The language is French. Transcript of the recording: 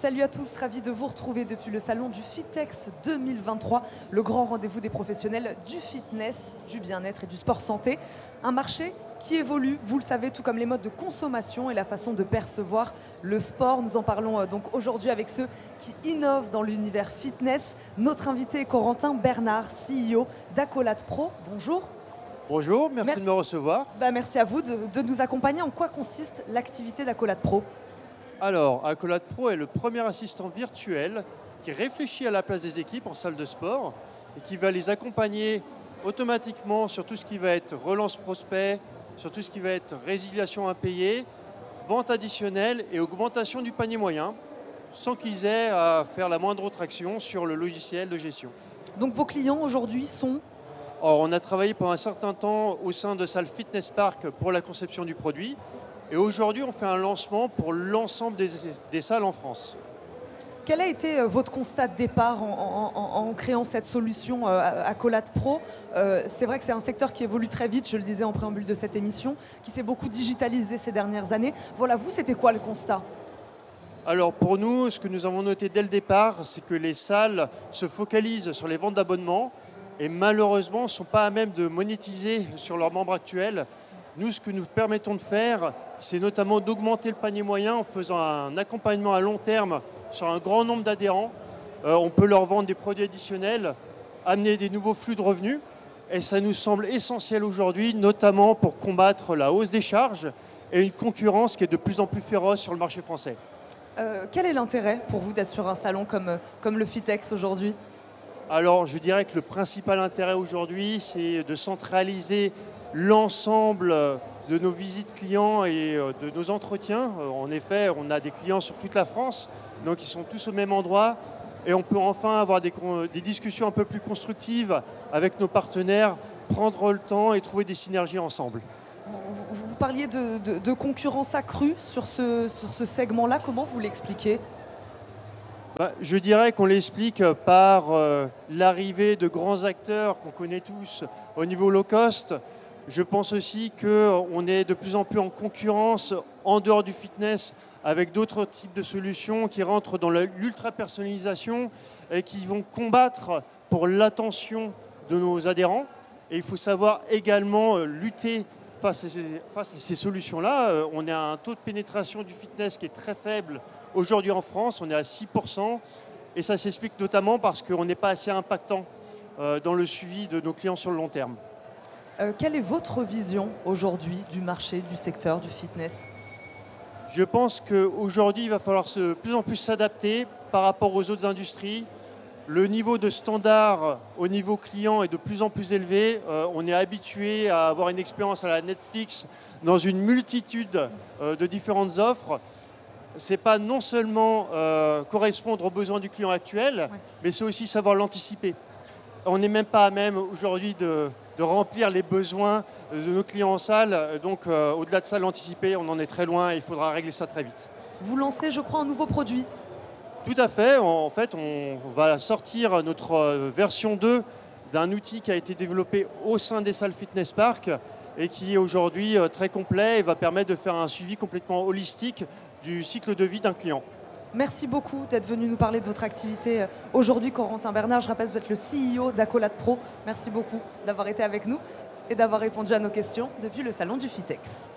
Salut à tous, ravi de vous retrouver depuis le salon du Fitex 2023, le grand rendez-vous des professionnels du fitness, du bien-être et du sport santé. Un marché qui évolue, vous le savez, tout comme les modes de consommation et la façon de percevoir le sport. Nous en parlons donc aujourd'hui avec ceux qui innovent dans l'univers fitness. Notre invité est Corentin Bernard, CEO d'Accolade Pro. Bonjour. Bonjour, merci de me recevoir. Merci à vous de nous accompagner. En quoi consiste l'activité d'Accolade Pro ? Alors, Accolade Pro est le premier assistant virtuel qui réfléchit à la place des équipes en salle de sport et qui va les accompagner automatiquement sur tout ce qui va être relance prospect, sur tout ce qui va être résiliation impayée, vente additionnelle et augmentation du panier moyen, sans qu'ils aient à faire la moindre autre action sur le logiciel de gestion. Donc vos clients aujourd'hui sont ? Or, on a travaillé pendant un certain temps au sein de Salle Fitness Park pour la conception du produit. Et aujourd'hui, on fait un lancement pour l'ensemble des salles en France. Quel a été votre constat de départ en créant cette solution Accolade Pro ? C'est vrai que c'est un secteur qui évolue très vite, je le disais en préambule de cette émission, qui s'est beaucoup digitalisé ces dernières années. Voilà, vous, c'était quoi le constat ? Alors pour nous, ce que nous avons noté dès le départ, c'est que les salles se focalisent sur les ventes d'abonnements et malheureusement ne sont pas à même de monétiser sur leurs membres actuels. Nous, ce que nous permettons de faire, c'est notamment d'augmenter le panier moyen en faisant un accompagnement à long terme sur un grand nombre d'adhérents. On peut leur vendre des produits additionnels, amener des nouveaux flux de revenus. Et ça nous semble essentiel aujourd'hui, notamment pour combattre la hausse des charges et une concurrence qui est de plus en plus féroce sur le marché français. Quel est l'intérêt pour vous d'être sur un salon comme le Fitex aujourd'hui ? Alors, je dirais que le principal intérêt aujourd'hui, c'est de centraliser l'ensemble de nos visites clients et de nos entretiens. En effet, on a des clients sur toute la France, donc ils sont tous au même endroit et on peut enfin avoir des discussions un peu plus constructives avec nos partenaires, prendre le temps et trouver des synergies ensemble. Vous parliez de concurrence accrue sur ce segment-là, comment vous l'expliquez ? Je dirais qu'on l'explique par l'arrivée de grands acteurs qu'on connaît tous au niveau low cost. Je pense aussi qu'on est de plus en plus en concurrence en dehors du fitness avec d'autres types de solutions qui rentrent dans l'ultra-personnalisation et qui vont combattre pour l'attention de nos adhérents. Et il faut savoir également lutter face à ces solutions-là. On a un taux de pénétration du fitness qui est très faible aujourd'hui en France, on est à 6%. Et ça s'explique notamment parce qu'on n'est pas assez impactant dans le suivi de nos clients sur le long terme. Quelle est votre vision aujourd'hui du marché, du secteur, du fitness ? Je pense qu'aujourd'hui, il va falloir de plus en plus s'adapter par rapport aux autres industries. Le niveau de standard au niveau client est de plus en plus élevé. On est habitué à avoir une expérience à la Netflix dans une multitude de différentes offres. Ce n'est pas non seulement correspondre aux besoins du client actuel, mais c'est aussi savoir l'anticiper. On n'est même pas à même aujourd'hui de remplir les besoins de nos clients en salle. Donc, au-delà de ça, l'anticiper, on en est très loin et il faudra régler ça très vite. Vous lancez, je crois, un nouveau produit. Tout à fait. En fait, on va sortir notre version 2 d'un outil qui a été développé au sein des salles Fitness Park et qui est aujourd'hui très complet et va permettre de faire un suivi complètement holistique du cycle de vie d'un client. Merci beaucoup d'être venu nous parler de votre activité aujourd'hui, Corentin Bernard. Je rappelle, vous êtes le CEO d'Accolade Pro. Merci beaucoup d'avoir été avec nous et d'avoir répondu à nos questions depuis le salon du Fitex.